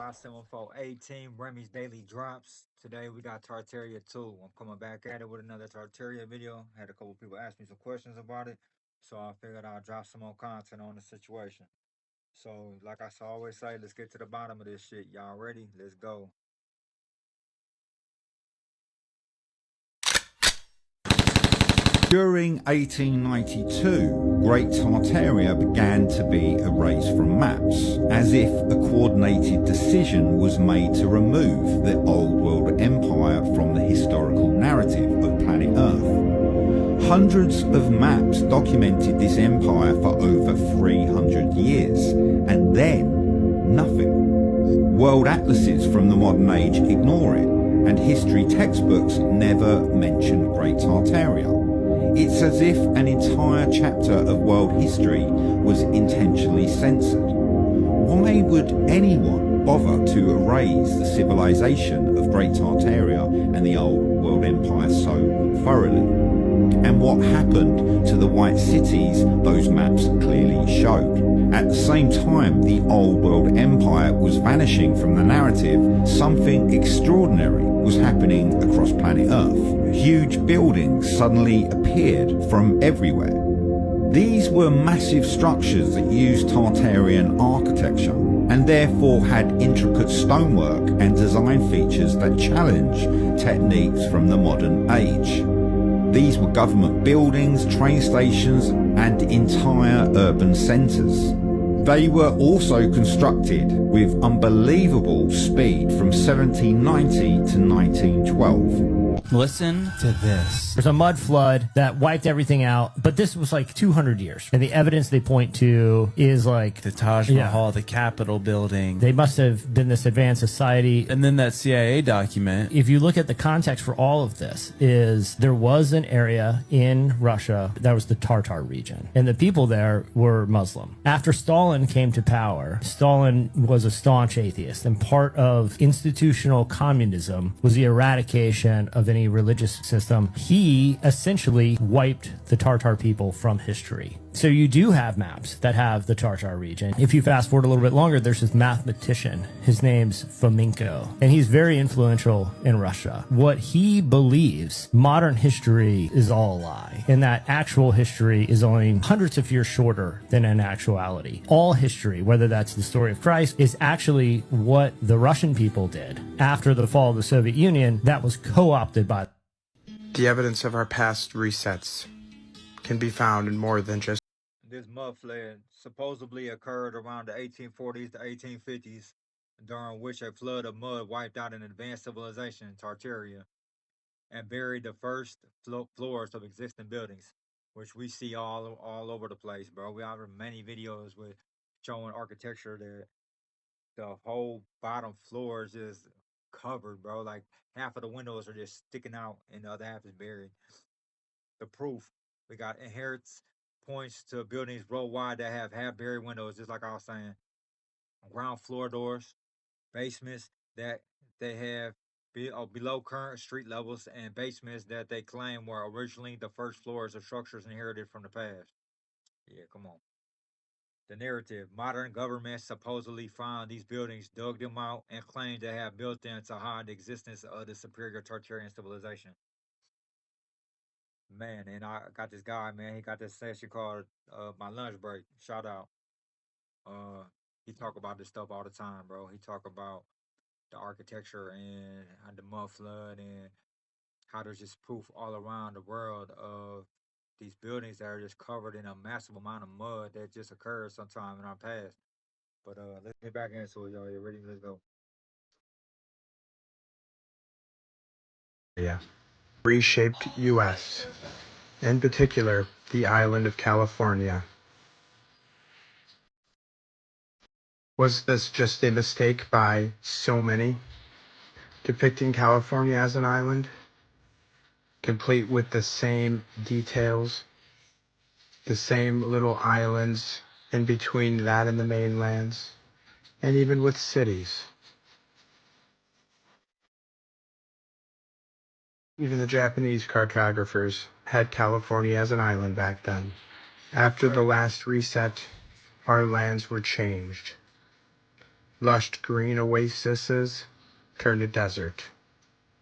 57418 Remy's Daily Drops. Today we got Tartaria 2. I'm coming back at it with another Tartaria video. Had a couple people ask me some questions about it, so I figured I'll drop some more content on the situation. So, like I always say, let's get to the bottom of this shit. Y'all ready? Let's go. During 1892, Great Tartaria began to be erased from maps, as if a coordinated decision was made to remove the Old World Empire from the historical narrative of planet Earth. Hundreds of maps documented this empire for over 300 years, and then nothing. World atlases from the modern age ignore it, and history textbooks never mention Great Tartaria. It's as if an entire chapter of world history was intentionally censored. Why would anyone bother to erase the civilization of Great Tartaria and the Old World Empire so thoroughly? And what happened to the white cities those maps clearly showed? At the same time the Old World Empire was vanishing from the narrative, something extraordinary was happening across planet Earth. Huge buildings suddenly appeared from everywhere. These were massive structures that used Tartarian architecture and therefore had intricate stonework and design features that challenge techniques from the modern age. These were government buildings, train stations, and entire urban centres. They were also constructed with unbelievable speed from 1790 to 1912. Listen to this. There's a mud flood that wiped everything out, but this was like 200 years. And the evidence they point to is like The Taj Mahal, the Capitol building. they must have been this advanced society. And then that CIA document. If you look at the context for all of this, is there was an area in Russia that was the Tartar region, and the people there were Muslim. After Stalin came to power, Stalin was a staunch atheist, and part of institutional communism was the eradication of any religious system. He essentially wiped the Tartar people from history. So you do have maps that have the Tartar region. If you fast forward a little bit longer, there's this mathematician. His name's Fomenko, and he's very influential in Russia. What he believes, modern history is all a lie, and that actual history is only hundreds of years shorter than in actuality. All history, whether that's the story of Christ, is actually what the Russian people did after the fall of the Soviet Union that was co-opted by. The evidence of our past resets can be found in more than just This mud flood supposedly occurred around the 1840s to 1850s, during which a flood of mud wiped out an advanced civilization, Tartaria, and buried the first floors of existing buildings, which we see all over the place, bro. We have many videos with showing architecture that the whole bottom floor is just covered, bro. Like half of the windows are just sticking out, and the other half is buried. The proof we got inherits points to buildings worldwide that have half buried windows, just like I was saying. Ground floor doors, basements that they have below current street levels, and basements that they claim were originally the first floors of structures inherited from the past. Yeah, come on. The narrative: modern governments supposedly found these buildings, dug them out, and claimed to have built them to hide the existence of the superior Tartarian civilization. Man, and I got this guy, man. He got this session called My Lunch Break. Shout out. Uh, he talk about this stuff all the time, bro. He talk about the architecture and the mud flood, and how there's just proof all around the world of these buildings that are just covered in a massive amount of mud that just occurred sometime in our past. But let's get back into it, y'all. You ready? Let's go. reshaped U.S., in particular the island of California. Was this just a mistake by so many, depicting California as an island, complete with the same details, the same little islands in between that and the mainlands, and even with cities? Even the Japanese cartographers had California as an island back then. After the last reset, our lands were changed. lush green oases turned to desert,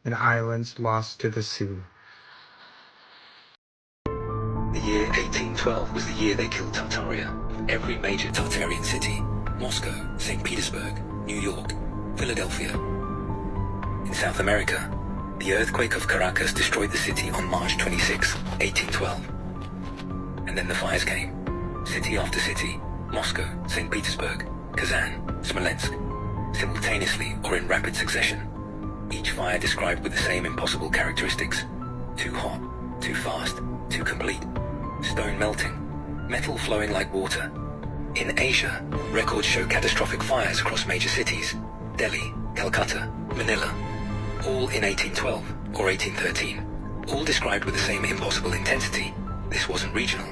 and islands lost to the sea. The year 1812 was the year they killed Tartaria. Every major Tartarian city, Moscow, St. Petersburg, New York, Philadelphia. In South America, the earthquake of Caracas destroyed the city on March 26, 1812. And then the fires came. City after city, Moscow, St. Petersburg, Kazan, Smolensk, simultaneously or in rapid succession. Each fire described with the same impossible characteristics. Too hot, too fast, too complete. Stone melting, metal flowing like water. In Asia, records show catastrophic fires across major cities. Delhi, Calcutta, Manila. All in 1812 or 1813. All described with the same impossible intensity. This wasn't regional.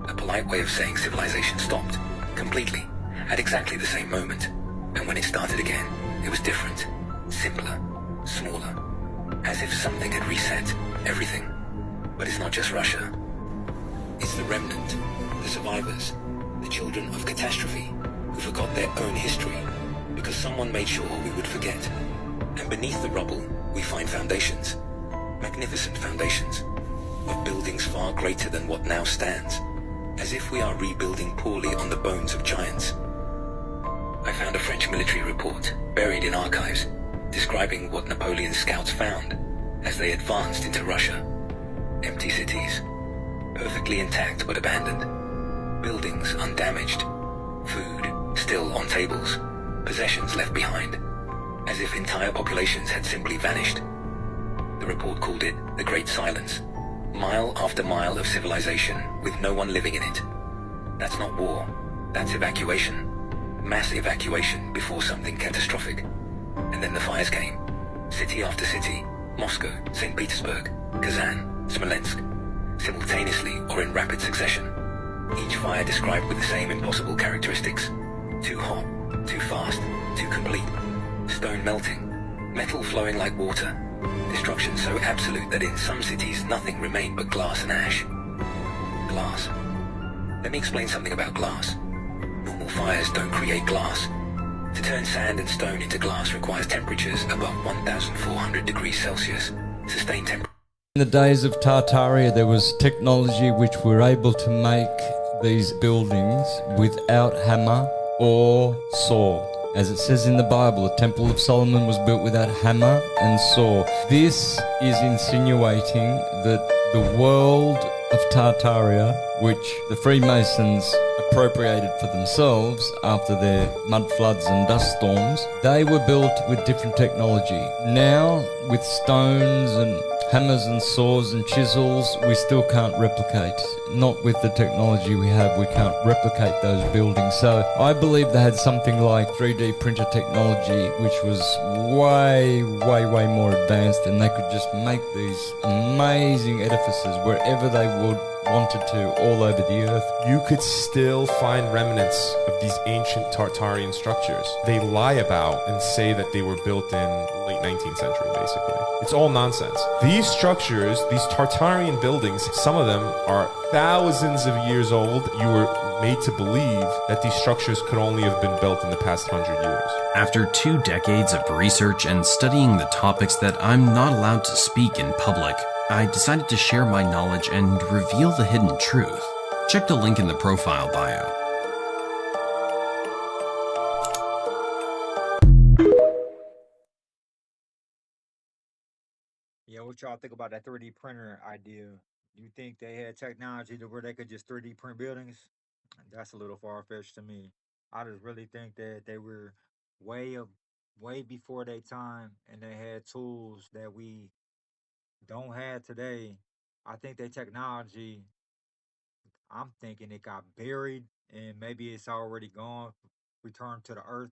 A polite way of saying civilization stopped, completely, at exactly the same moment. And when it started again, it was different, simpler, smaller. As if something had reset everything. But it's not just Russia. It's the remnant, the survivors, the children of catastrophe, who forgot their own history, because someone made sure we would forget. And beneath the rubble, we find foundations, magnificent foundations, of buildings far greater than what now stands, as if we are rebuilding poorly on the bones of giants. I found a French military report, buried in archives, describing what Napoleon's scouts found as they advanced into Russia. Empty cities, perfectly intact but abandoned. Buildings undamaged. Food still on tables. Possessions left behind, as if entire populations had simply vanished. The report called it the Great Silence. Mile after mile of civilization with no one living in it. That's not war, that's evacuation. Mass evacuation before something catastrophic. And then the fires came. City after city, Moscow, St. Petersburg, Kazan, Smolensk, simultaneously or in rapid succession. Each fire described with the same impossible characteristics. Too hot, too fast, too complete. Stone melting, metal flowing like water. Destruction so absolute that in some cities nothing remained but glass and ash. Glass. Let me explain something about glass. Normal fires don't create glass. To turn sand and stone into glass requires temperatures above 1,400 degrees Celsius. Sustained temperature. In the days of Tartaria, there was technology which were able to make these buildings without hammer or saw. As it says in the Bible, the Temple of Solomon was built without hammer and saw. This is insinuating that the world of Tartaria, which the Freemasons appropriated for themselves after their mud floods and dust storms, they were built with different technology. Now, with stones and hammers and saws and chisels, we still can't replicate. Not with the technology we have, we can't replicate those buildings. So I believe they had something like 3D printer technology, which was way more advanced, and they could just make these amazing edifices wherever they wanted to, all over the earth. You could still find remnants of these ancient Tartarian structures. They lie about and say that they were built in late 19th century, basically. It's all nonsense. These structures, these Tartarian buildings, some of them are thousands of years old. You were made to believe that these structures could only have been built in the past 100 years. After 2 decades of research and studying the topics that I'm not allowed to speak in public, I decided to share my knowledge and reveal the hidden truth. Check the link in the profile bio. Yeah, what y'all think about that 3D printer idea? You think they had technology to where they could just 3D print buildings? That's a little far fetched to me. I just really think that they were way up, way before their time, and they had tools that we don't have today. I think their technology, I'm thinking it got buried, and maybe it's already gone, returned to the earth.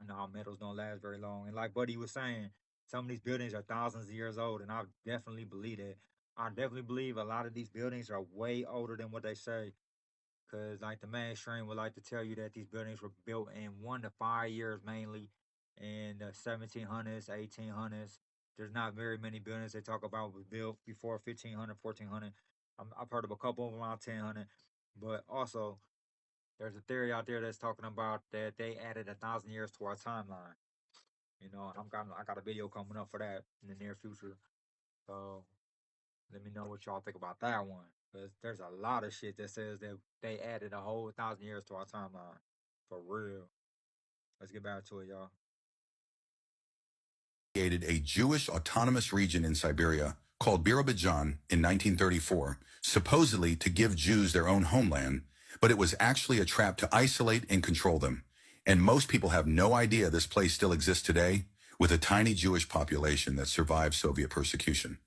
No, metals don't last very long. And like Buddy was saying, some of these buildings are thousands of years old, and I definitely believe that. I definitely believe a lot of these buildings are way older than what they say. Because, like, the mainstream would like to tell you that these buildings were built in 1 to 5 years mainly in the 1700s, 1800s. There's not very many buildings they talk about was built before 1500, 1400. I've heard of a couple of around 1000. But also, There's a theory out there that's talking about that they added 1,000 years to our timeline. And I got a video coming up for that in the near future. So let me know what y'all think about that one. Because there's a lot of shit that says that they added a whole 1,000 years to our timeline. For real. Let's get back to it, y'all. Created a Jewish autonomous region in Siberia called Birobidzhan in 1934, supposedly to give Jews their own homeland, but it was actually a trap to isolate and control them. And most people have no idea this place still exists today, with a tiny Jewish population that survived Soviet persecution.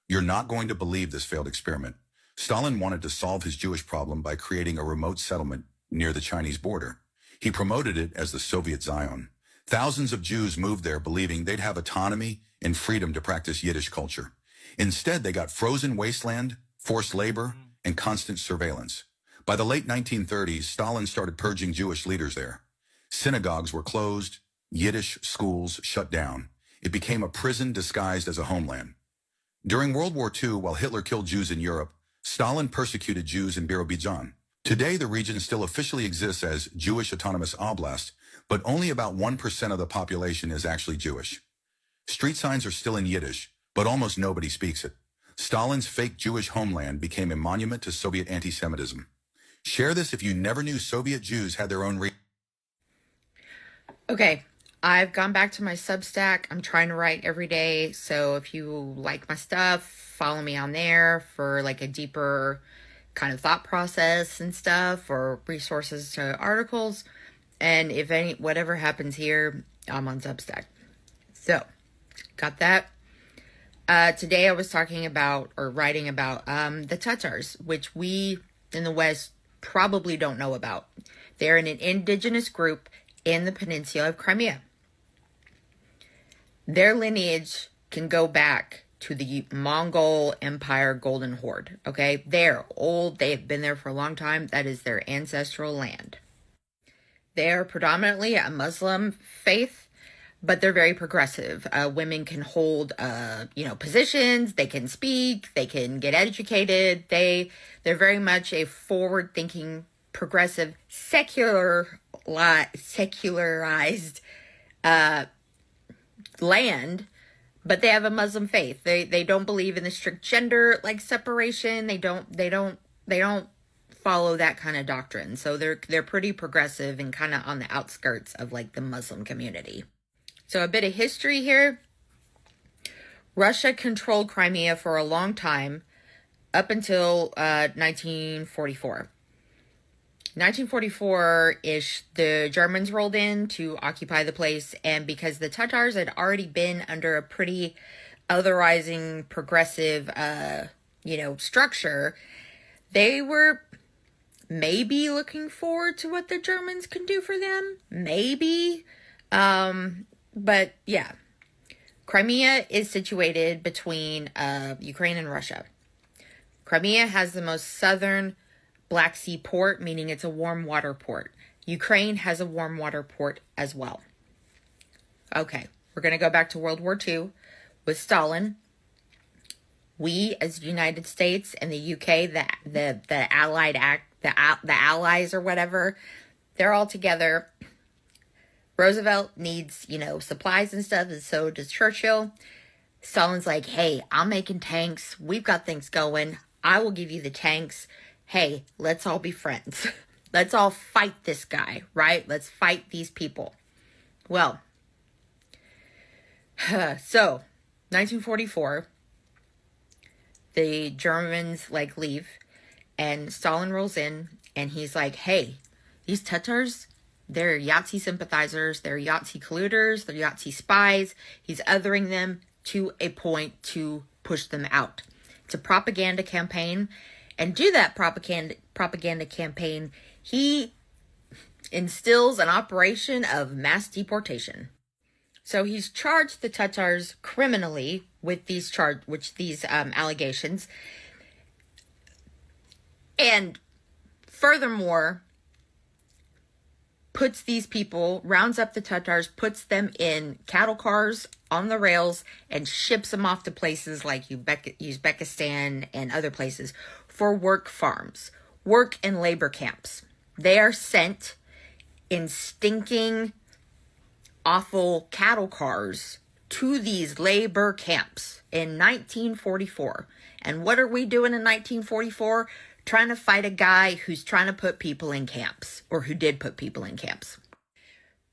You're not going to believe this failed experiment. Stalin wanted to solve his Jewish problem by creating a remote settlement near the Chinese border. He promoted it as the Soviet Zion. Thousands of Jews moved there believing they'd have autonomy and freedom to practice Yiddish culture. Instead, they got frozen wasteland, forced labor, and constant surveillance. By the late 1930s, Stalin started purging Jewish leaders there. Synagogues were closed, Yiddish schools shut down. It became a prison disguised as a homeland. During World War II, while Hitler killed Jews in Europe, Stalin persecuted Jews in Birobidzhan. Today, the region still officially exists as Jewish Autonomous Oblast, but only about 1% of the population is actually Jewish. Street signs are still in Yiddish, but almost nobody speaks it. Stalin's fake Jewish homeland became a monument to Soviet anti-Semitism. Share this if you never knew Soviet Jews had their own region. Okay, I've gone back to my Substack. I'm trying to write every day, so if you like my stuff, follow me on there for like a deeper kind of thought process and stuff, or resources to articles. And if whatever happens here, I'm on Substack. So, got that. Today I was talking about, or writing about, the Tatars, which we in the West probably don't know about. They're an indigenous group in the peninsula of Crimea. Their lineage can go back to the Mongol Empire Golden Horde, okay? They're old. They've been there for a long time. That is their ancestral land. They're predominantly a Muslim faith, but they're very progressive. Women can hold, positions. They can speak. They can get educated. They're very much a forward-thinking, progressive, secularized land, but they have a Muslim faith. They don't believe in the strict gender separation. They don't follow that kind of doctrine. So they're pretty progressive and kind of on the outskirts of the Muslim community. So a bit of history here. Russia controlled Crimea for a long time, up until 1944. 1944-ish, the Germans rolled in to occupy the place, and because the Tatars had already been under a pretty otherizing, progressive, structure, they were maybe looking forward to what the Germans can do for them. Maybe. But yeah. Crimea is situated between Ukraine and Russia. Crimea has the most southern Black Sea port, meaning it's a warm water port. Ukraine has a warm water port as well. Okay, we're going to go back to World War II with Stalin. We, as the United States and the UK, the Allied Act, the Allies or whatever, they're all together. Roosevelt needs, supplies and stuff, and so does Churchill. Stalin's like, hey, I'm making tanks. We've got things going. I will give you the tanks. Hey, let's all be friends. Let's all fight this guy, right? Let's fight these people. Well, so 1944, the Germans leave, and Stalin rolls in, and he's like, hey, these Tatars, they're Yahtzee sympathizers, they're Yahtzee colluders, they're Yahtzee spies. He's othering them to a point to push them out. It's a propaganda campaign. And do that propaganda campaign, he instills an operation of mass deportation. So he's charged the Tatars criminally with these allegations. And furthermore, puts these people, rounds up the Tatars, puts them in cattle cars on the rails, and ships them off to places like Uzbekistan and other places for work farms, work and labor camps. They are sent in stinking, awful cattle cars to these labor camps in 1944. And what are we doing in 1944? Trying to fight a guy who's trying to put people in camps, or who did put people in camps.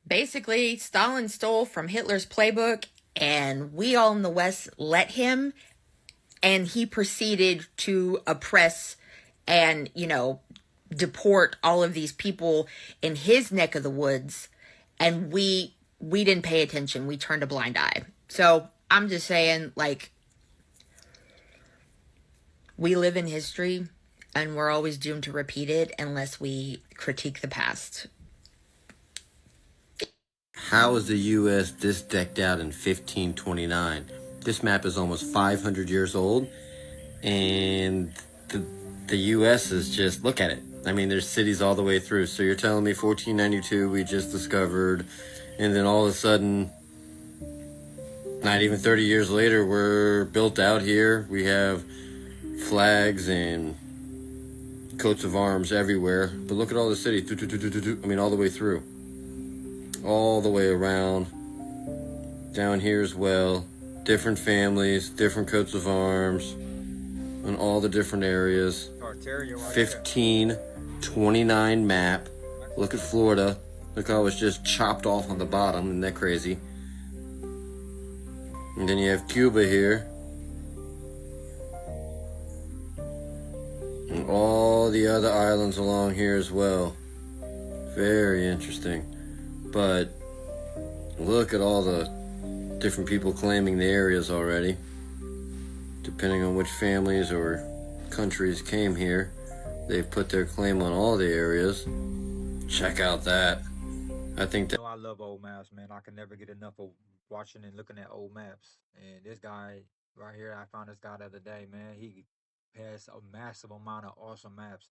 Basically, Stalin stole from Hitler's playbook, and we all in the West let him, and he proceeded to oppress and, deport all of these people in his neck of the woods, and we didn't pay attention. We turned a blind eye. So I'm just saying, we live in history, and we're always doomed to repeat it unless we critique the past. How is the U.S. this decked out in 1529? This map is almost 500 years old, and the U.S. is just, look at it. I mean, there's cities all the way through. So you're telling me 1492 we just discovered, and then all of a sudden, not even 30 years later, we're built out here. We have flags and coats of arms everywhere. But look at all the city. I mean, all the way through. All the way around. Down here as well. Different families, different coats of arms, in all the different areas. 1529 map. Look at Florida. Look how it's just chopped off on the bottom. Isn't that crazy? And then you have Cuba here. And all the other islands along here as well. Very interesting. But look at all the different people claiming the areas already. Depending on which families or countries came here, they've put their claim on all the areas. Check out that. I think that... I love old maps, man. I can never get enough of watching and looking at old maps. And this guy right here, I found this guy the other day, man. He has a massive amount of awesome maps.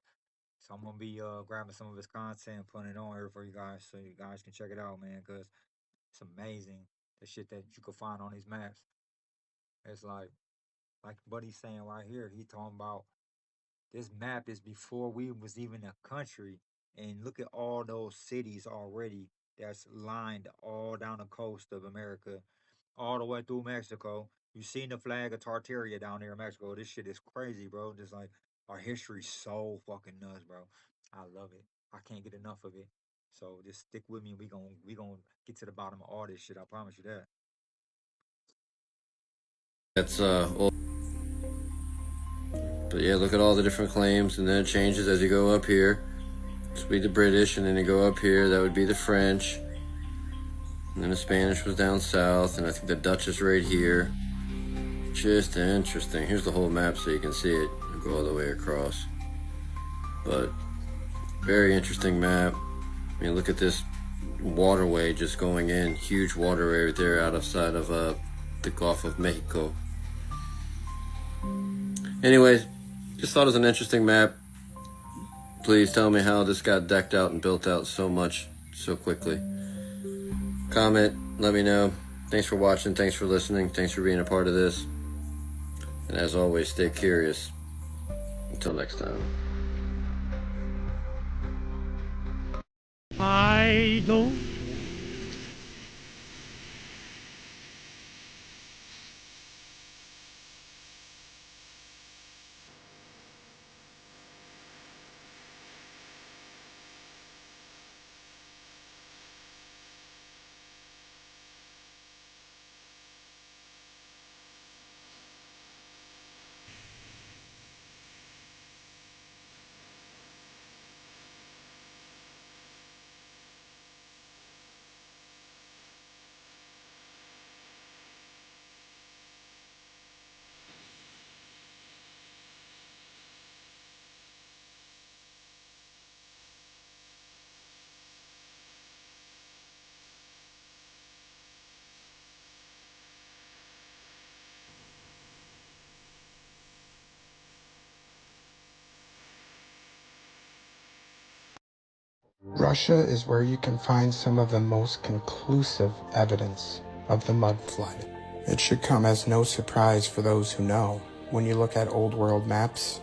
So I'm gonna be grabbing some of his content and putting it on here for you guys, so you guys can check it out, man. Cause it's amazing the shit that you can find on these maps. It's like Buddy's saying right here. He talking about this map is before we was even a country, and look at all those cities already that's lined all down the coast of America, all the way through Mexico. You seen the flag of Tartaria down there in Mexico. This shit is crazy, bro. Just like our history's so fucking nuts, bro. I love it. I can't get enough of it. So just stick with me. We gonna get to the bottom of all this shit. I promise you that. That's but yeah, look at all the different claims, and then it changes as you go up here. This would be the British, and then you go up here, that would be the French. And then the Spanish was down south, and I think the Dutch is right here. Just interesting. Here's the whole map so you can see it. It'll go all the way across. But very interesting map. I mean, look at this waterway just going in. Huge waterway right there outside of the Gulf of Mexico. Anyways, just thought it was an interesting map. Please tell me how this got decked out and built out so much, so quickly. Comment, let me know. Thanks for watching, thanks for listening, thanks for being a part of this. And as always, stay curious. Until next time. I don't Russia is where you can find some of the most conclusive evidence of the mud flood. It should come as no surprise for those who know when you look at old world maps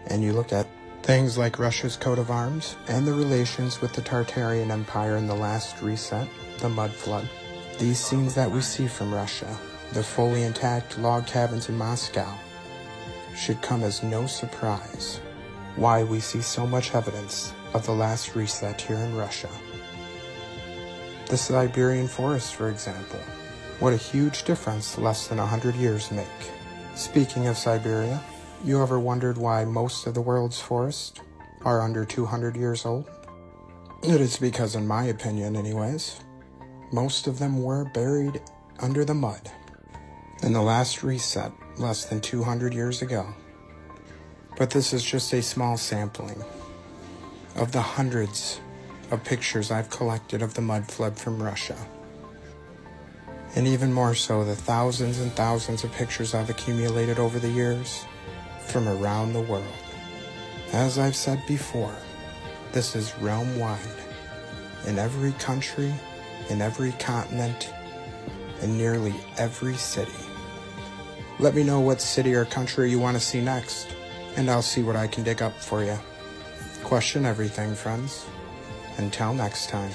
and you look at Things like Russia's coat of arms and the relations with the Tartarian Empire in the last reset, the mud flood. These scenes that we see from Russia, the fully intact log cabins in Moscow, should come as no surprise why we see so much evidence of the last reset here in Russia. The Siberian forest, for example. What a huge difference less than 100 years make. Speaking of Siberia, you ever wondered why most of the world's forests are under 200 years old? It is because, in my opinion anyways, most of them were buried under the mud in the last reset less than 200 years ago. But this is just a small sampling of the hundreds of pictures I've collected of the mud flood from Russia. And even more so, the thousands and thousands of pictures I've accumulated over the years from around the world. As I've said before, this is realm-wide. In every country, in every continent, in nearly every city. Let me know what city or country you want to see next, and I'll see what I can dig up for you. Question everything, friends. Until next time.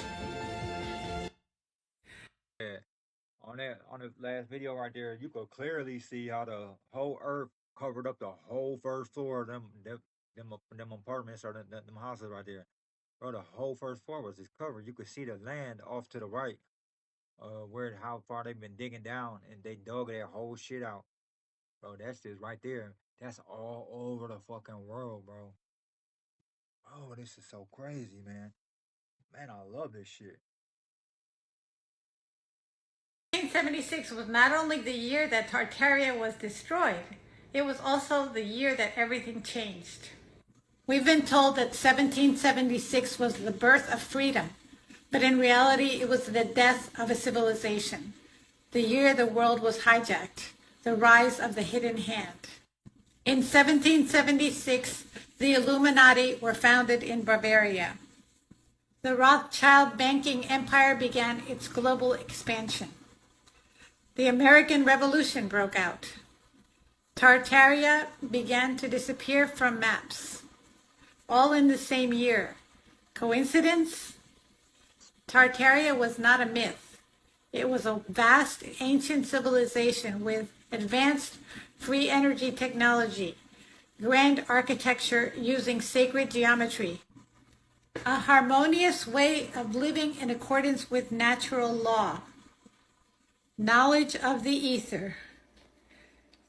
Yeah. On the last video right there, you could clearly see how the whole earth covered up the whole first floor of them apartments or them houses right there. Bro, the whole first floor was just covered. You could see the land off to the right, how far they've been digging down, and they dug that whole shit out. Bro, that's just right there. That's all over the fucking world, bro. Oh, this is so crazy, man. Man, I love this shit. 1976 was not only the year that Tartaria was destroyed, it was also the year that everything changed. We've been told that 1776 was the birth of freedom, but in reality it was the death of a civilization. The year the world was hijacked, the rise of the hidden hand. In 1776, the Illuminati were founded in Bavaria. The Rothschild banking empire began its global expansion. The American Revolution broke out. Tartaria began to disappear from maps, all in the same year. Coincidence? Tartaria was not a myth. It was a vast ancient civilization with advanced free energy technology, grand architecture using sacred geometry, a harmonious way of living in accordance with natural law, knowledge of the ether.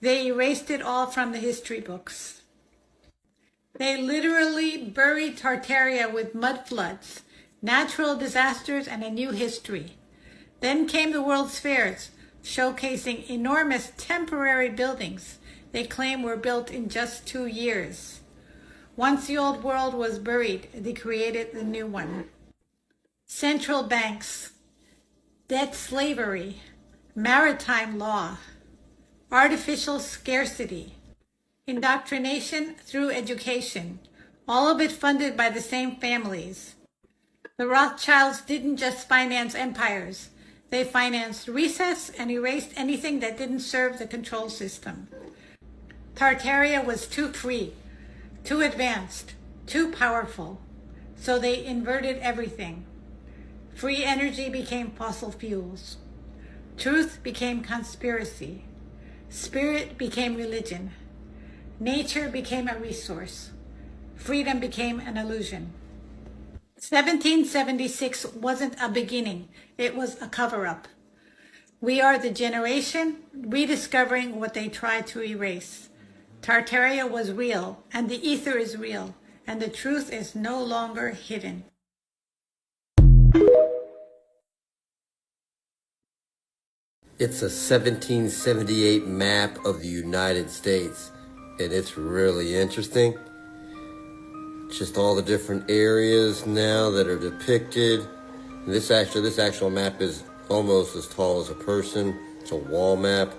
They erased it all from the history books. They literally buried Tartaria with mud floods, natural disasters, and a new history. Then came the World's Fairs, showcasing enormous temporary buildings they claim were built in just 2 years. Once the old world was buried, they created the new one. Central banks, debt slavery, maritime law, artificial scarcity, indoctrination through education, all of it funded by the same families. The Rothschilds didn't just finance empires. They financed recess and erased anything that didn't serve the control system. Tartaria was too free, too advanced, too powerful, so they inverted everything. Free energy became fossil fuels. Truth became conspiracy. Spirit became religion. Nature became a resource. Freedom became an illusion. 1776 wasn't a beginning. It was a cover-up. We are the generation rediscovering what they tried to erase. Tartaria was real, and the ether is real, and the truth is no longer hidden. It's a 1778 map of the United States, and it's really interesting. Just all the different areas now that are depicted. And this actual map is almost as tall as a person. It's a wall map.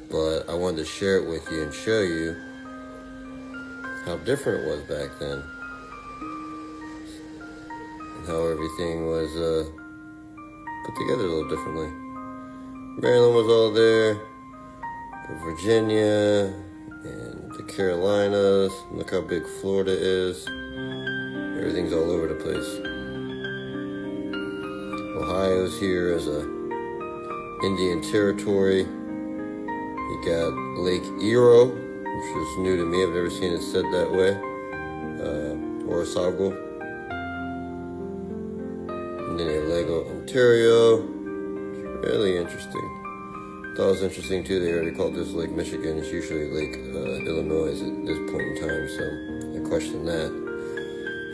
But I wanted to share it with you and show you how different it was back then. And how everything was put together a little differently. Maryland was all there, but Virginia and The Carolinas. Look how big Florida is. Everything's all over the place. Ohio's here as a Indian territory. You got Lake Erie, which is new to me. I've never seen it said that way. Osago. And then you have Lake Ontario. It's really interesting. Thought it was interesting too. They already called this Lake Michigan. It's usually Lake Illinois at this point in time, so I questioned that.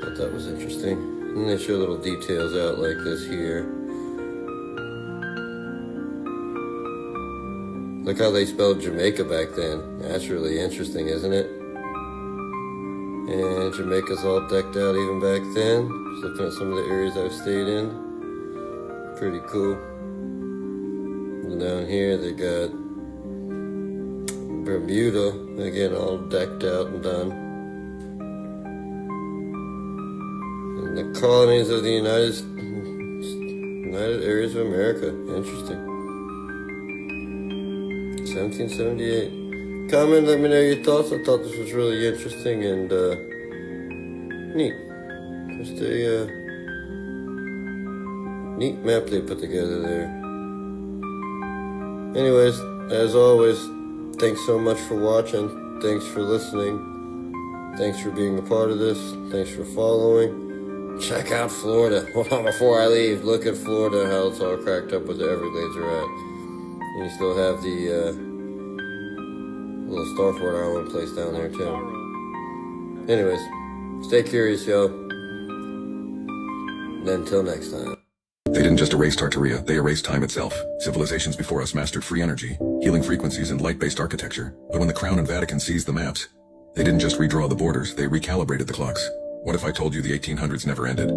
Thought that was interesting. And they show little details out like this here. Look how they spelled Jamaica back then. That's really interesting, isn't it? And Jamaica's all decked out even back then. Just looking at some of the areas I've stayed in. Pretty cool. And down here they got Bermuda, again all decked out and done. And the colonies of the United Areas of America. Interesting. 1778. Comment, let me know your thoughts. I thought this was really interesting and neat. Just a neat map they put together there. Anyways, as always, thanks so much for watching. Thanks for listening. Thanks for being a part of this. Thanks for following. Check out Florida. Hold on, before I leave, look at Florida, how it's all cracked up with the Everglades are at. And you still have the little Starford Island place down there too. Anyways, stay curious, yo. And until next time. They didn't just erase Tartaria, they erased time itself. Civilizations before us mastered free energy, healing frequencies, and light-based architecture. But when the Crown and Vatican seized the maps, they didn't just redraw the borders, they recalibrated the clocks. What if I told you the 1800s never ended?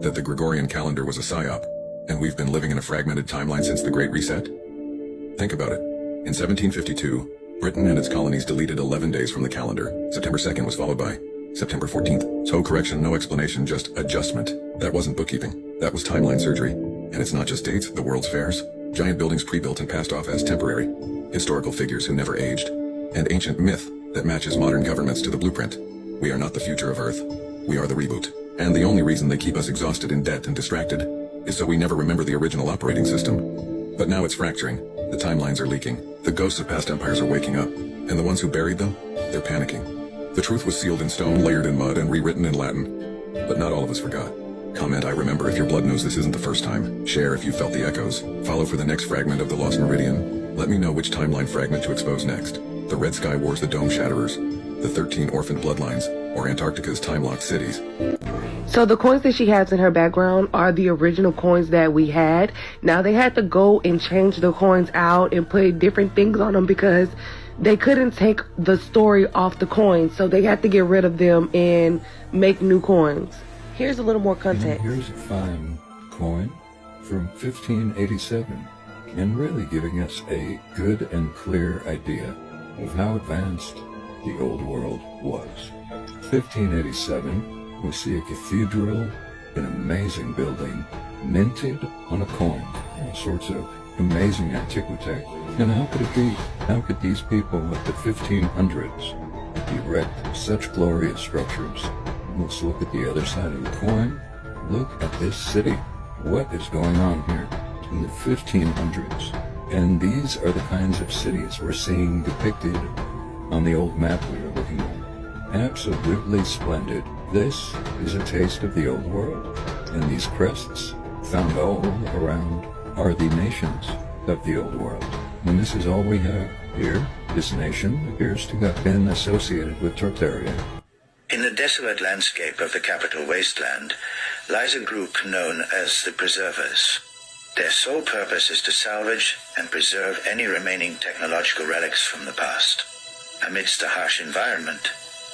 That the Gregorian calendar was a psyop, and we've been living in a fragmented timeline since the Great Reset? Think about it. In 1752, Britain and its colonies deleted 11 days from the calendar. September 2nd was followed by September 14th. So correction, no explanation, just adjustment. That wasn't bookkeeping. That was timeline surgery. And it's not just dates, the world's fairs. Giant buildings pre-built and passed off as temporary. Historical figures who never aged. And ancient myth that matches modern governments to the blueprint. We are not the future of Earth. We are the reboot. And the only reason they keep us exhausted in debt and distracted is so we never remember the original operating system. But now it's fracturing. The timelines are leaking. The ghosts of past empires are waking up. And the ones who buried them, they're panicking. The truth was sealed in stone, layered in mud, and rewritten in Latin. But not all of us forgot. Comment, I remember if your blood knows this isn't the first time. Share if you felt the echoes. Follow for the next fragment of the Lost Meridian. Let me know which timeline fragment to expose next. The Red Sky Wars, the Dome Shatterers, the 13 orphaned bloodlines, or Antarctica's time-locked cities. So the coins that she has in her background are the original coins that we had. Now they had to go and change the coins out and put different things on them because they couldn't take the story off the coins. So they had to get rid of them and make new coins. Here's a little more context. And here's a fine coin from 1587 and really giving us a good and clear idea of how advanced the old world was. 1587. We see a cathedral, an amazing building, minted on a coin, all sorts of amazing antiquity. And how could it be? How could these people of the 1500s erect such glorious structures? Let's look at the other side of the coin. Look at this city. What is going on here in the 1500s? And these are the kinds of cities we're seeing depicted on the old map we were looking at. Absolutely splendid. This is a taste of the old world, and these crests found all around are the nations of the old world. And this is all we have here. This nation appears to have been associated with Tartaria. In the desolate landscape of the capital wasteland lies a group known as the Preservers. Their sole purpose is to salvage and preserve any remaining technological relics from the past. Amidst a harsh environment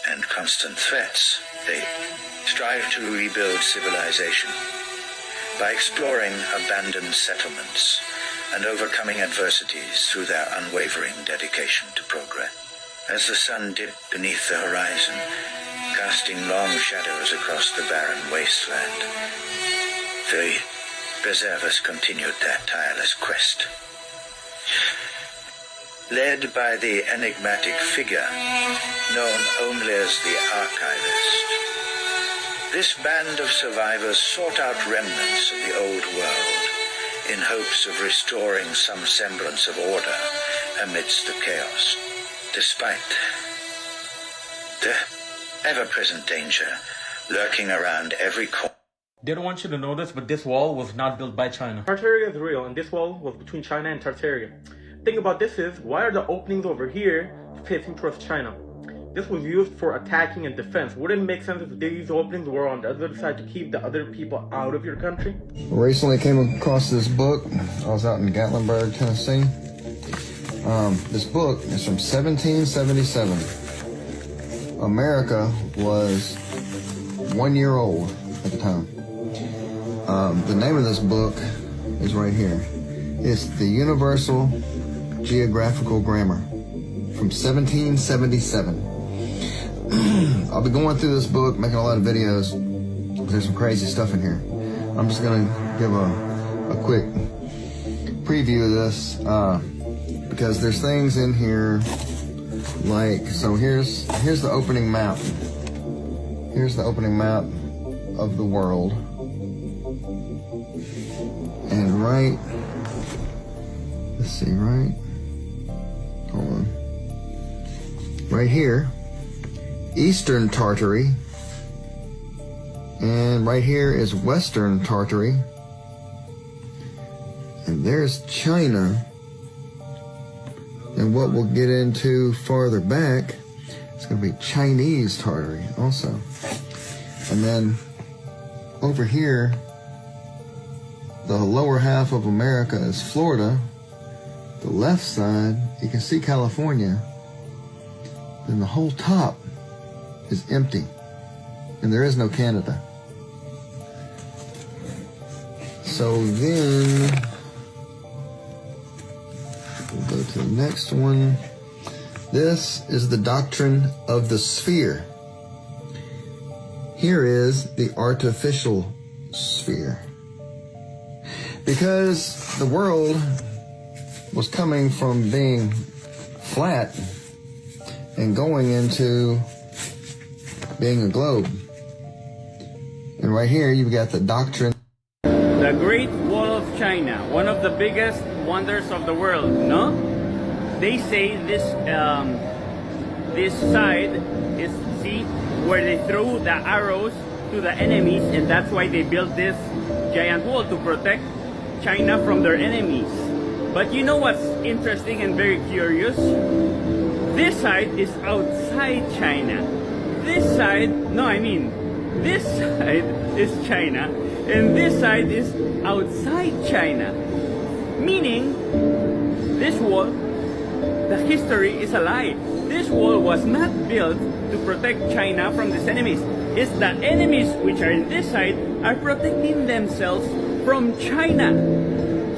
and constant threats, they strive to rebuild civilization by exploring abandoned settlements and overcoming adversities through their unwavering dedication to progress. As the sun dipped beneath the horizon, casting long shadows across the barren wasteland, the Preservers continued their tireless quest. led by the enigmatic figure known only as the Archivist. This band of survivors sought out remnants of the old world in hopes of restoring some semblance of order amidst the chaos, despite the ever-present danger lurking around every corner. They don't want you to know this, but this wall was not built by China. Tartaria is real, and this wall was between China and Tartaria. The thing about this is, why are the openings over here facing towards China? This was used for attacking and defense. Wouldn't it make sense if these openings were on the other side to keep the other people out of your country? Recently came across this book. I was out in Gatlinburg, Tennessee. This book is from 1777. America was 1 year old at the time. The name of this book is right here. It's the Universal Geographical Grammar from 1777. I'll be going through this book, making a lot of videos. There's some crazy stuff in here. I'm just going to give a quick preview of this because there's things in here like, so here's the opening map. Here's the opening map of the world. And right, let's see, right, hold on. Right here, Eastern Tartary, and right here is Western Tartary, and there's China, and what we'll get into farther back, it's going to be Chinese Tartary also. And then over here, the lower half of America is Florida. The left side, you can see California. Then the whole top is empty. And there is no Canada. So then, we'll go to the next one. This is the doctrine of the sphere. Here is the artificial sphere. Because the world was coming from being flat and going into being a globe. And right here you've got the doctrine. The Great Wall of China, one of the biggest wonders of the world, no? They say this side is, see, where they throw the arrows to the enemies, and that's why they built this giant wall to protect China from their enemies. But you know what's interesting and very curious? This side is outside China. This side, this side is China, and this side is outside China. Meaning, this wall, the history is a lie. This wall was not built to protect China from these enemies. It's the enemies which are in this side are protecting themselves from China.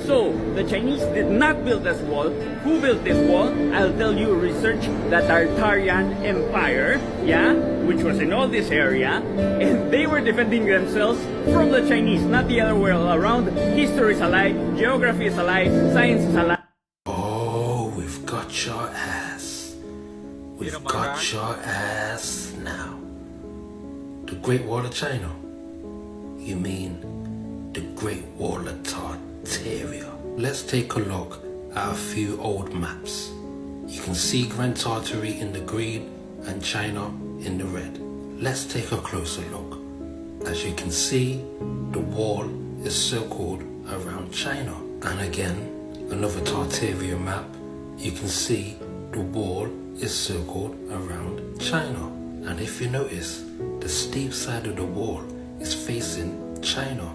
So, the Chinese did not build this wall. Who built this wall? I'll tell you, research the Tartarian Empire, yeah, which was in all this area, and they were defending themselves from the Chinese, not the other way around. History is a lie, geography is a lie, science is a lie. Oh, we've got your ass. We've got your ass now. The Great Wall of China? You mean the Great Wall of Tartaria? Let's take a look at a few old maps. You can see Grand Tartary in the green and China in the red. Let's take a closer look. As you can see, the wall is circled around China. And again, another Tartaria map, you can see the wall is circled around China. And if you notice, the steep side of the wall is facing China,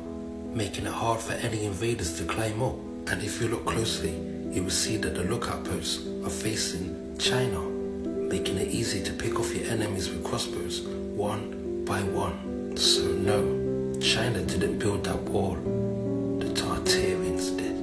making it hard for any invaders to climb up. And if you look closely, you will see that the lookout posts are facing China, making it easy to pick off your enemies with crossbows, one by one. So no, China didn't build that wall, the Tartarians did.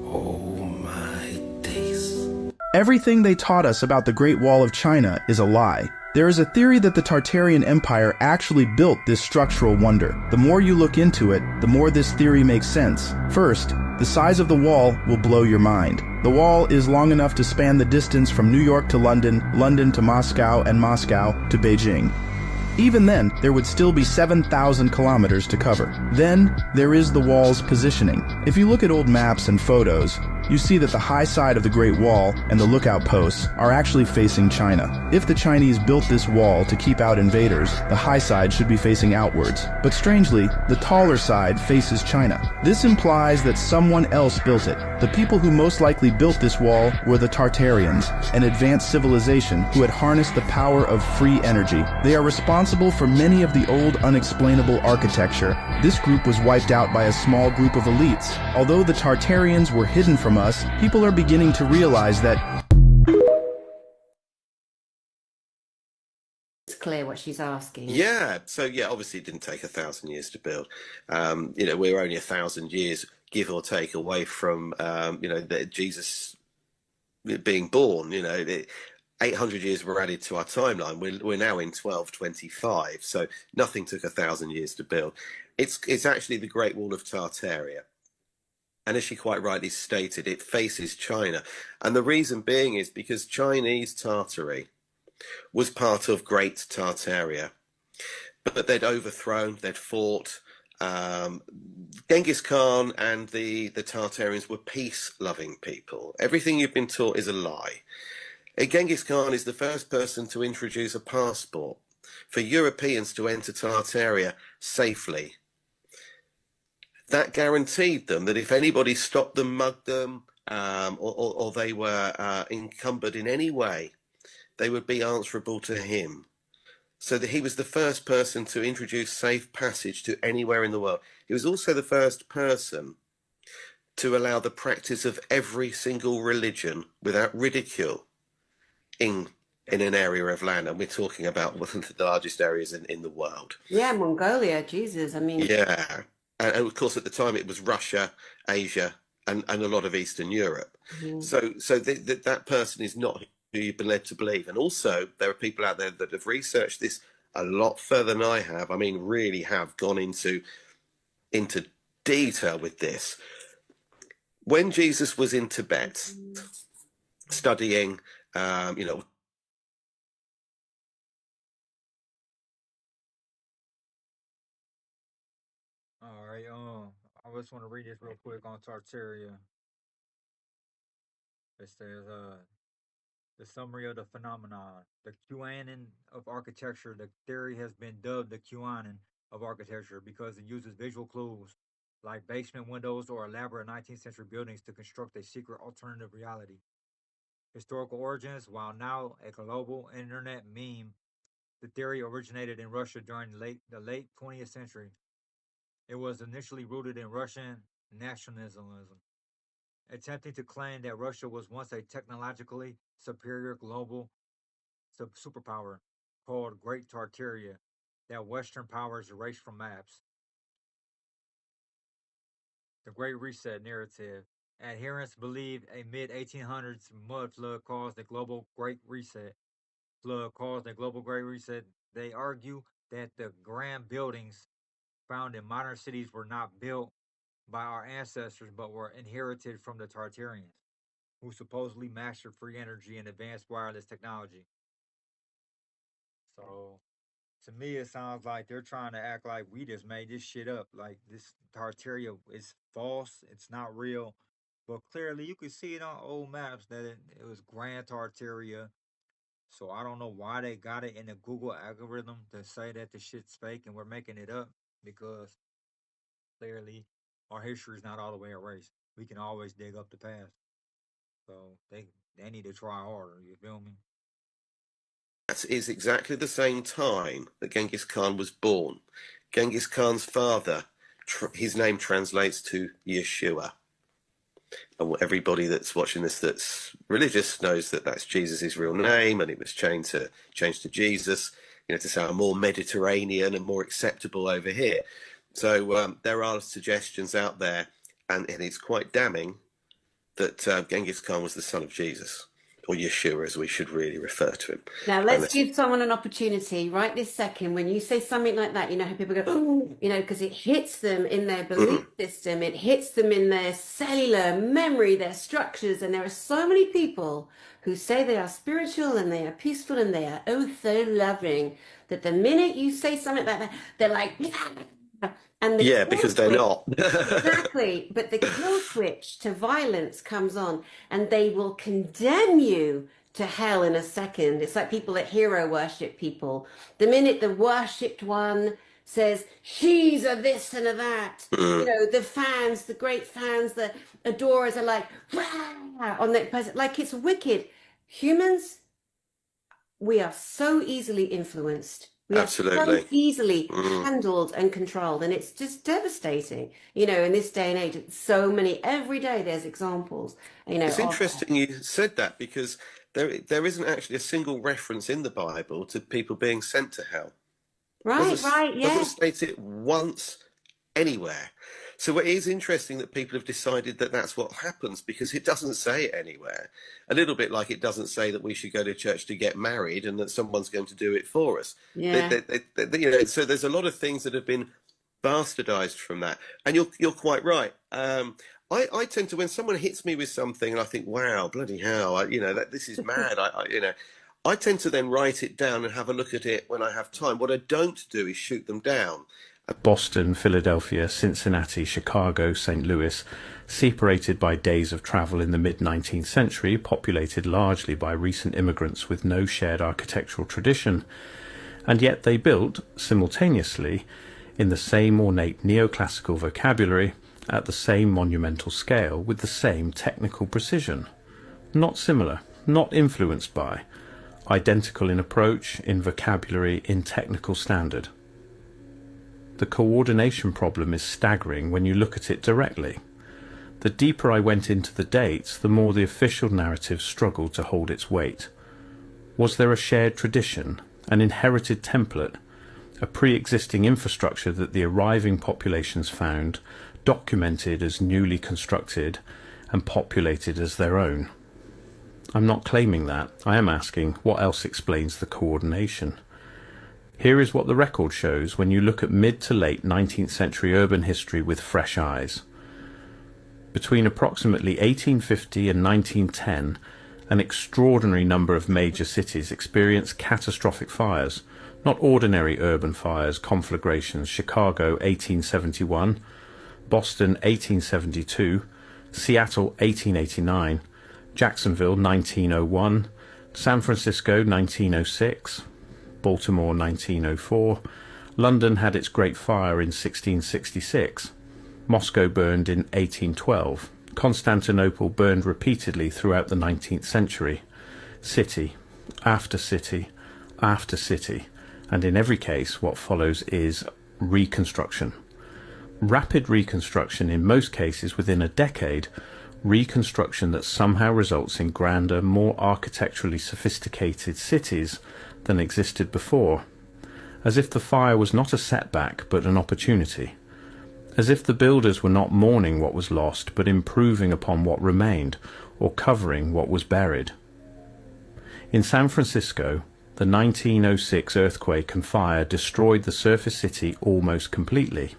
Oh my days. Everything they taught us about the Great Wall of China is a lie. There is a theory that the Tartarian Empire actually built this structural wonder. The more you look into it, the more this theory makes sense. First, The size of the wall will blow your mind. The wall is long enough to span the distance from New York to London, London to Moscow, and Moscow to Beijing. Even then, there would still be 7,000 kilometers to cover. Then, there is the wall's positioning. If you look at old maps and photos, you see that the high side of the Great Wall and the lookout posts are actually facing China. If the Chinese built this wall to keep out invaders, the high side should be facing outwards. But strangely, the taller side faces China. This implies that someone else built it. The people who most likely built this wall were the Tartarians, an advanced civilization who had harnessed the power of free energy. They are responsible for many of the old unexplainable architecture. This group was wiped out by a small group of elites. Although the Tartarians were hidden from us, people are beginning to realize that it's clear what she's asking. Yeah, so yeah, obviously it didn't take 1,000 years to build. We're only 1,000 years, give or take, away from Jesus being born. 800 years were added to our timeline. We're now in 1225, so nothing took 1,000 years to build. It's actually the Great Wall of Tartaria. And as she quite rightly stated, it faces China. And the reason being is because Chinese Tartary was part of Great Tartaria. But they'd overthrown, they'd fought. Genghis Khan and the Tartarians were peace-loving people. Everything you've been taught is a lie. Genghis Khan is the first person to introduce a passport for Europeans to enter Tartaria safely. That guaranteed them that if anybody stopped them, mugged them, or they were encumbered in any way, they would be answerable to him. So that he was the first person to introduce safe passage to anywhere in the world. He was also the first person to allow the practice of every single religion without ridicule in an area of land. And we're talking about one of the largest areas in the world. Yeah, Mongolia, Jesus, I mean... Yeah. And of course, at the time, it was Russia, Asia, and a lot of Eastern Europe. Mhm. So that person is not who you've been led to believe. And also, there are people out there that have researched this a lot further than I have. I mean, really have gone into detail with this. When Jesus was in Tibet studying, All right, I just want to read this real quick on Tartaria. It says, the summary of the phenomenon. The QAnon of architecture. The theory has been dubbed the QAnon of architecture because it uses visual clues like basement windows or elaborate 19th century buildings to construct a secret alternative reality. Historical origins. While now a global internet meme, the theory originated in Russia during the late 20th century. It was initially rooted in Russian nationalism, attempting to claim that Russia was once a technologically superior global superpower called Great Tartaria that Western powers erased from maps. The Great Reset narrative. Adherents believed a mid-1800s mud flood caused the global Great Reset. They argue that the grand buildings found in modern cities were not built by our ancestors but were inherited from the Tartarians, who supposedly mastered free energy and advanced wireless technology. So, to me, it sounds like they're trying to act like we just made this shit up. Like, this Tartaria is false, it's not real. But clearly, you could see it on old maps that it was Grand Tartaria. So, I don't know why they got it in the Google algorithm to say that the shit's fake and we're making it up, because clearly our history is not all the way erased. We can always dig up the past. So, they need to try harder. You feel me? that is exactly the same time that Genghis Khan was born. Genghis Khan's father, his name translates to Yeshua. And everybody that's watching this that's religious knows that that's Jesus' real name, and it was changed to Jesus, to sound more Mediterranean and more acceptable over here. So there are suggestions out there, and it's quite damning that Genghis Khan was the son of Jesus. or Yeshua as we should really refer to him. Now, And let's give someone an opportunity right this second. When you say something like that, you know how people go, oh, you know, because it hits them in their belief system, it hits them in their cellular memory, their structures. And there are so many people who say they are spiritual and they are peaceful and they are oh so loving that the minute you say something like that, they're like, and the yeah, kill because they're switch, not. exactly, but the kill switch to violence comes on and they will condemn you to hell in a second. It's like people that hero worship people. The minute the worshipped one says, she's a this and a that, you know, the fans, the great fans, the adorers are like, rah, on that person, like it's wicked. Humans, we are so easily influenced. We are so Absolutely. easily handled and controlled, and it's just devastating. You know, in this day and age, so many, every day there's examples, you know. It's interesting you said that, because there isn't actually a single reference in the Bible to people being sent to hell. Right, yeah. Doesn't state it once anywhere. So it is interesting that people have decided that that's what happens, because it doesn't say it anywhere. A little bit like it doesn't say that we should go to church to get married and that someone's going to do it for us. Yeah. You know, so there's a lot of things that have been bastardized from that. And you're quite right. I tend to, when someone hits me with something and I think, wow, bloody hell, you know, this is mad. You know, I tend to then write it down and have a look at it when I have time. What I don't do is shoot them down. Boston, Philadelphia, Cincinnati, Chicago, St. Louis, separated by days of travel in the mid-19th century, populated largely by recent immigrants with no shared architectural tradition, and yet they built, simultaneously, in the same ornate neoclassical vocabulary, at the same monumental scale, with the same technical precision. Not similar, not influenced by, identical in approach, in vocabulary, in technical standard. The coordination problem is staggering when you look at it directly. The deeper I went into the dates, the more the official narrative struggled to hold its weight. Was there a shared tradition, an inherited template, a pre-existing infrastructure that the arriving populations found, documented as newly constructed, and populated as their own? I'm not claiming that. I am asking, what else explains the coordination? Here is what the record shows when you look at mid to late 19th century urban history with fresh eyes. Between approximately 1850 and 1910, an extraordinary number of major cities experienced catastrophic fires, not ordinary urban fires, conflagrations. Chicago 1871, Boston 1872, Seattle 1889, Jacksonville 1901, San Francisco 1906, Baltimore 1904, London had its Great Fire in 1666, Moscow burned in 1812, Constantinople burned repeatedly throughout the 19th century, city after city after city, and in every case what follows is reconstruction. Rapid reconstruction, in most cases within a decade, reconstruction that somehow results in grander, more architecturally sophisticated cities than existed before, as if the fire was not a setback but an opportunity, as if the builders were not mourning what was lost but improving upon what remained or covering what was buried. In San Francisco, the 1906 earthquake and fire destroyed the surface city almost completely.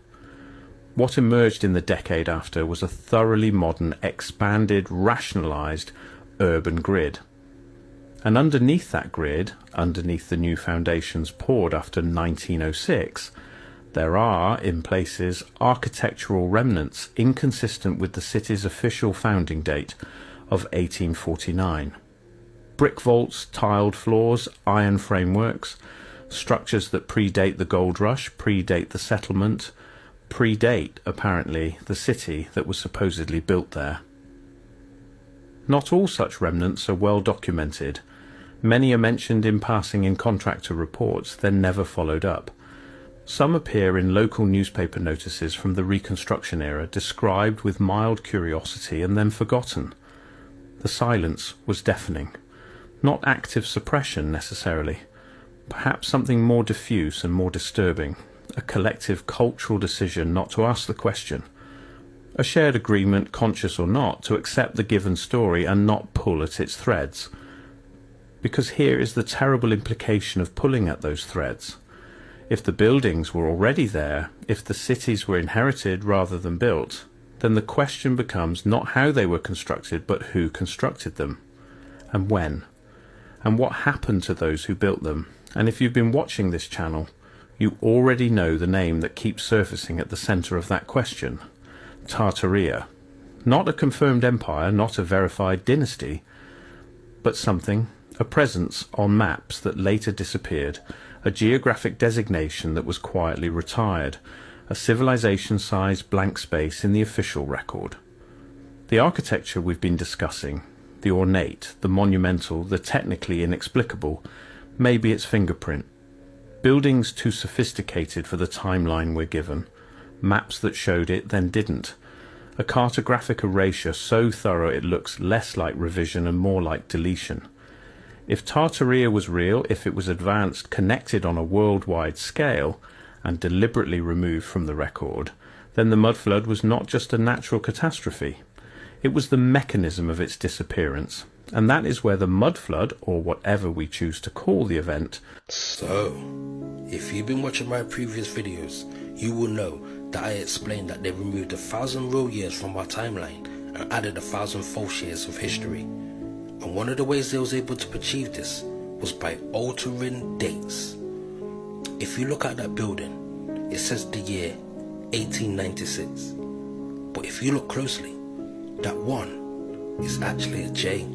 What emerged in the decade after was a thoroughly modern, expanded, rationalized urban grid. And underneath that grid, underneath the new foundations poured after 1906, there are, in places, architectural remnants inconsistent with the city's official founding date of 1849. Brick vaults, tiled floors, iron frameworks, structures that predate the gold rush, predate the settlement, predate, apparently, the city that was supposedly built there. Not all such remnants are well documented. Many are mentioned in passing in contractor reports, then never followed up. Some appear in local newspaper notices from the Reconstruction era, described with mild curiosity and then forgotten. The silence was deafening. Not active suppression, necessarily. Perhaps something more diffuse and more disturbing. A collective cultural decision not to ask the question. A shared agreement, conscious or not, to accept the given story and not pull at its threads. Because here is the terrible implication of pulling at those threads. If the buildings were already there, if the cities were inherited rather than built, then the question becomes not how they were constructed, but who constructed them, and when, and what happened to those who built them. And if you've been watching this channel, you already know the name that keeps surfacing at the centre of that question: Tartaria. Not a confirmed empire, not a verified dynasty, but something, a presence on maps that later disappeared, a geographic designation that was quietly retired, a civilization-sized blank space in the official record. The architecture we've been discussing, the ornate, the monumental, the technically inexplicable, may be its fingerprint. Buildings too sophisticated for the timeline we're given, maps that showed it then didn't, a cartographic erasure so thorough it looks less like revision and more like deletion. If Tartaria was real, if it was advanced, connected on a worldwide scale, and deliberately removed from the record, then the mud flood was not just a natural catastrophe. It was the mechanism of its disappearance, and that is where the mud flood, or whatever we choose to call the event. So, if you've been watching my previous videos, you will know that I explained that they removed 1,000 real years from our timeline and added 1,000 false years of history. And one of the ways they was able to achieve this was by altering dates. If you look at that building, it says the year 1896. But if you look closely, that one is actually a J.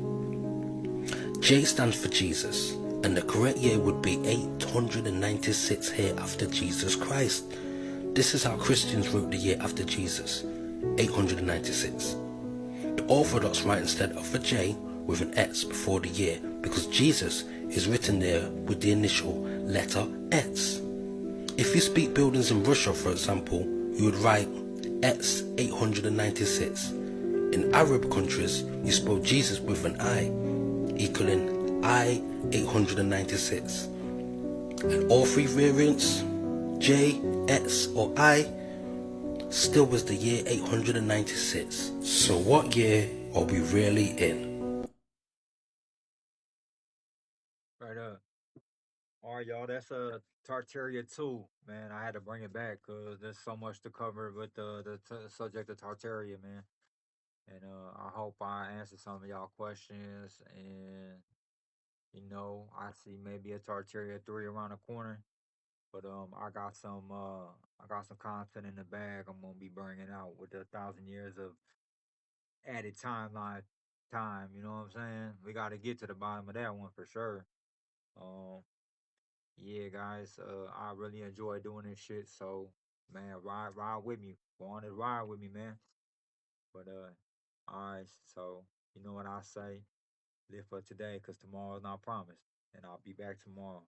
J stands for Jesus, and the correct year would be 896 here after Jesus Christ. This is how Christians wrote the year after Jesus, 896. The Orthodox write instead of a J with an X before the year, because Jesus is written there with the initial letter X. If you speak buildings in Russia, for example, you would write X 896. In Arab countries, you spell Jesus with an I, equaling I 896. And all three variants, J, X or I, still was the year 896. So what year are we really in? Right up. All right, y'all. That's Tartaria 2, man. I had to bring it back because there's so much to cover with the subject of Tartaria, man. And I hope I answered some of y'all questions. And I see maybe a Tartaria 3 around the corner. But I got some content in the bag. I'm gonna be bringing out with the 1,000 years of added timeline time. You know what I'm saying? We got to get to the bottom of that one for sure. Um, yeah, guys. I really enjoy doing this shit. So, man, ride with me. Go on and ride with me, man. But all right. So you know what I say? Live for today, cause tomorrow is not promised, and I'll be back tomorrow.